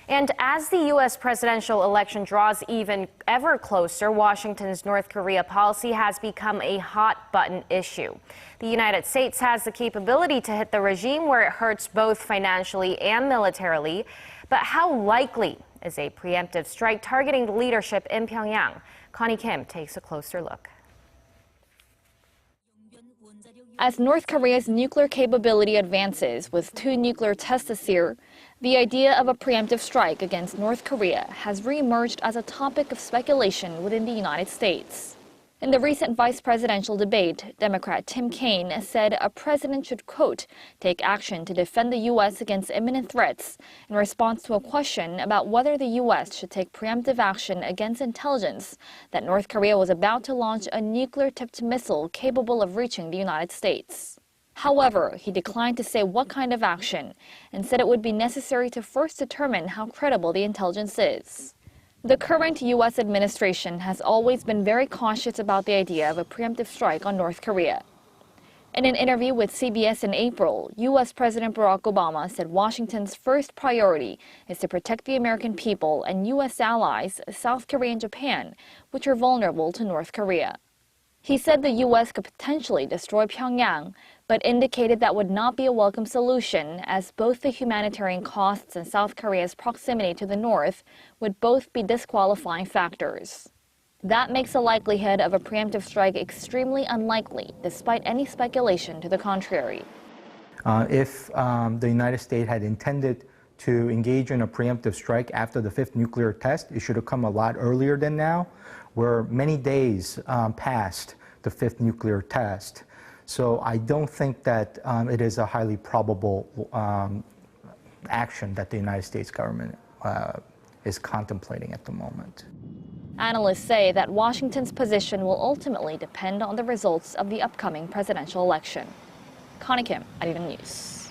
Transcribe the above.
And as the U.S. presidential election draws ever closer, Washington's North Korea policy has become a hot-button issue. The United States has the capability to hit the regime where it hurts both financially and militarily. But how likely is a preemptive strike targeting the leadership in Pyongyang? Connie Kim takes a closer look. As North Korea's nuclear capability advances with 2 nuclear tests this year, the idea of a preemptive strike against North Korea has reemerged as a topic of speculation within the United States. In the recent vice presidential debate, Democrat Tim Kaine said a president should, quote, take action to defend the U.S. against imminent threats in response to a question about whether the U.S. should take preemptive action against intelligence that North Korea was about to launch a nuclear-tipped missile capable of reaching the United States. However, he declined to say what kind of action and said it would be necessary to first determine how credible the intelligence is. The current U.S. administration has always been very cautious about the idea of a preemptive strike on North Korea. In an interview with CBS in April, U.S. President Barack Obama said Washington's first priority is to protect the American people and U.S. allies, South Korea and Japan, which are vulnerable to North Korea. He said the U.S. could potentially destroy Pyongyang, but indicated that would not be a welcome solution, as both the humanitarian costs and South Korea's proximity to the north would both be disqualifying factors. That makes the likelihood of a preemptive strike extremely unlikely, despite any speculation to the contrary. If the United States had intended to engage in a preemptive strike after the 5th nuclear test, it should have come a lot earlier than now. We're many days past the 5th nuclear test. So I don't think that it is a highly probable action that the United States government is contemplating at the moment. Analysts say that Washington's position will ultimately depend on the results of the upcoming presidential election. Connie Kim, Arirang News.